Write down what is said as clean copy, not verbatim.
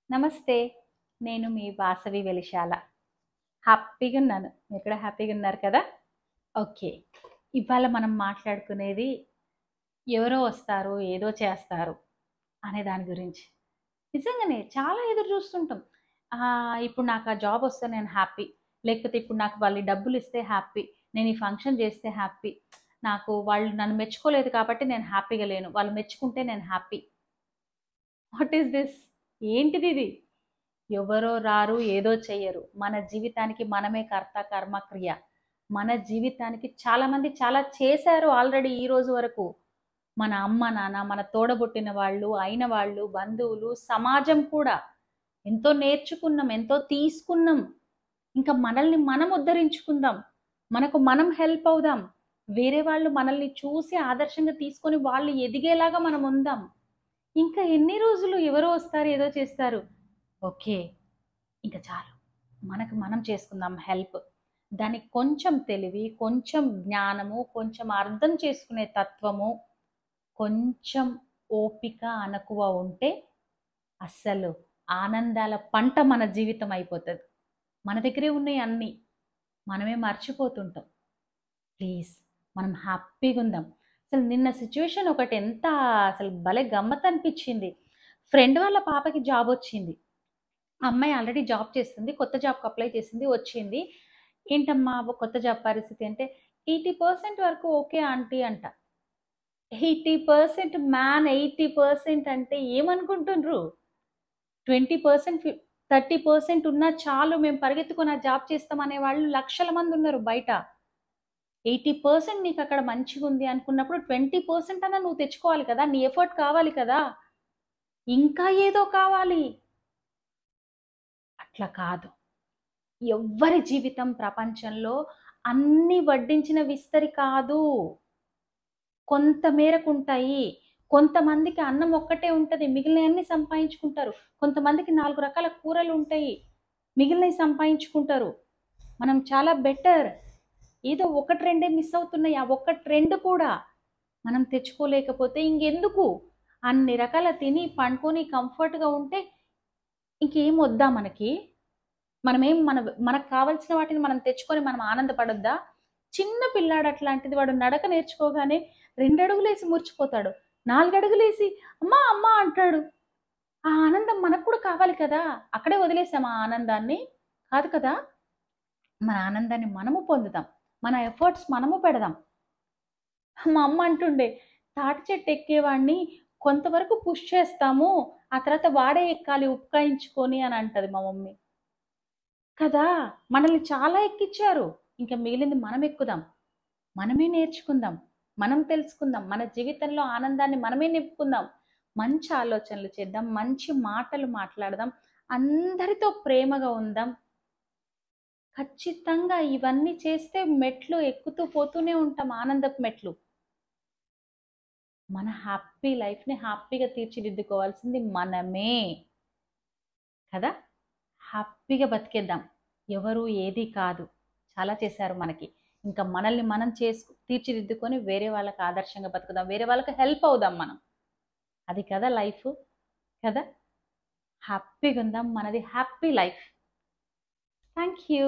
నమస్తే. నేను మీ వాసవి వెలిశాల. హ్యాపీగున్నాను. మీరు కూడా హ్యాపీగున్నారు కదా! ఓకే. ఇవాళ మనం మాట్లాడుకునేది ఎవరో వస్తారు, ఏదో చేస్తారు అనే దాని గురించి. నిజంగానే చాలా ఎదురు చూస్తుంటాం. ఇప్పుడు నాకు ఆ జాబ్ వస్తే నేను హ్యాపీ. లేకపోతే ఇప్పుడు నాకు వాళ్ళు డబ్బులిస్తే హ్యాపీ. నేను ఈ ఫంక్షన్ చేస్తే హ్యాపీ. నాకు వాళ్ళు నన్ను మెచ్చుకోలేదు కాబట్టి నేను హ్యాపీగా లేను. వాళ్ళు మెచ్చుకుంటే నేను హ్యాపీ. What is this? ఏంటిదిది? ఎవరో రారు, ఏదో చెయ్యరు. మన జీవితానికి మనమే కర్త, కర్మ, క్రియ. మన జీవితానికి చాలామంది చాలా చేశారు ఆల్రెడీ ఈ రోజు వరకు. మన అమ్మ, నాన్న, మన తోడబుట్టిన వాళ్ళు, అయిన వాళ్ళు, బంధువులు, సమాజం కూడా. ఎంతో నేర్చుకున్నాం, ఎంతో తీసుకున్నాం. ఇంకా మనల్ని మనం ఉద్ధరించుకుందాం. మనకు మనం హెల్ప్ అవుదాం. వేరే వాళ్ళు మనల్ని చూసి ఆదర్శంగా తీసుకొని వాళ్ళు ఎదిగేలాగా మనం ఉందాం. ఇంకా ఎన్ని రోజులు ఎవరో వస్తారు, ఏదో చేస్తారు. ఓకే. ఇంక చాలు. మనకు మనం చేసుకుందాం హెల్ప్. దానికి కొంచెం తెలివి, కొంచెం జ్ఞానము, కొంచెం అర్థం చేసుకునే తత్వము, కొంచెం ఓపిక, అణకువ ఉంటే అస్సలు ఆనందాల పంట మన జీవితం అయిపోతది. మన దగ్గరే ఉన్నాయి అన్నీ. మనమే మర్చిపోతుంటాం. ప్లీజ్ మనం హ్యాపీగుందాం. అసలు నిన్న సిట్యుయేషన్ ఒకటి ఎంత అసలు భలే గమ్మత్తనిపిచ్చింది. ఫ్రెండ్ వాళ్ళ పాపకి జాబొచ్చింది. ఆ అమ్మాయి ఆల్రెడీ జాబ్ చేస్తుంది. కొత్త జాబ్‌కి అప్లై చేసింది. వచ్చింది. "ఏంటమ్మా కొత్త జాబ్ పరిస్థితి" అంటే 80% వరకు ఓకే ఆంటీ అంట. 80% మ్యాన్ 80% అంటే ఏమనుకుంటుండ్రు? 20% 30% ఉన్నా చాలు మేము పరిగెత్తుకొని ఆ జాబ్ చేస్తాం అనే వాళ్ళు లక్షల మంది ఉన్నారు బయట. 80% నీకక్కడ మంచిగుంది అనుకున్నప్పుడు 20% అన్నా నువ్వు తెచ్చుకోవాలి కదా! నీ ఎఫర్ట్ కావాలి కదా! ఇంకా ఏదో కావాలి. అట్లా కాదు. ఎవ్వరి జీవితం ప్రపంచంలో అన్ని వడ్డించిన విస్తరి కాదు. కొంత మేరకుంటాయి. కొంతమందికి అన్నం ఒక్కటే ఉంటది. మిగిలినయన్నీ సంపాదించుకుంటారు. కొంతమందికి 4 రకాల కూరలుంటాయి. మిగిలినయి సంపాదించుకుంటారు. మనం చాలా బెటర్. ఏదో 1, 2 మిస్ అవుతున్నాయి. ఆ 1, 2 కూడా మనం తెచ్చుకోలేకపోతే ఇంకెందుకు? అన్ని రకాల తిని, పండుకొని కంఫర్ట్‌గా ఉంటే ఇంకేం వద్దా మనకి? మనమేం మనకు కావాల్సిన వాటిని మనం తెచ్చుకొని మనం ఆనందపడొద్దా? చిన్న పిల్లాడు అట్లాంటిది వాడు నడక నేర్చుకోగానే 2 అడుగులేసి మురిచిపోతాడు. 4 అడుగులేసి అమ్మా! అమ్మా! అంటాడు. ఆ ఆనందం మనకు కూడా కావాలి కదా! అక్కడే వదిలేసామా ఆ ఆనందాన్ని? కాదు కదా! మన ఆనందాన్ని మనము పొందుదాం. మన ఎఫర్ట్స్ మనము పెడదాం. మా అమ్మ అంటుండే, "తాటి చెట్టు ఎక్కేవాడిని కొంతవరకు పుష్ చేస్తాము. ఆ తర్వాత వాడే ఎక్కాలి ఉపకాయించుకొని" అని అంటది మా మమ్మీ. కదా! మనల్ని చాలా ఎక్కిచ్చారు. ఇంక మిగిలింది మనం ఎక్కుదాం. మనమే నేర్చుకుందాం. మనం తెలుసుకుందాం. మన జీవితంలో ఆనందాన్ని మనమే నింపుకుందాం. మంచి ఆలోచనలు చేద్దాం. మంచి మాటలు మాట్లాడదాం. అందరితో ప్రేమగా ఉందాం. ఖచ్చితంగా ఇవన్నీ చేస్తే మెట్లు ఎక్కుతూ పోతూనే ఉంటాం ఆనందపు మెట్లు. మన హ్యాపీ లైఫ్‌ని హ్యాపీగా తీర్చిదిద్దుకోవాల్సింది మనమే. కదా! హ్యాపీగా బతికేద్దాం. ఎవరు ఏది కాదు. చాలా చేశారు మనకి. ఇంకా మనల్ని మనం తీర్చిదిద్దుకొని వేరే వాళ్ళకి ఆదర్శంగా బతుకుదాం. వేరే వాళ్ళకి హెల్ప్ అవుదాం మనం. అది కదా లైఫు. కదా! హ్యాపీగుందాం. మనది హ్యాపీ లైఫ్. Thank you.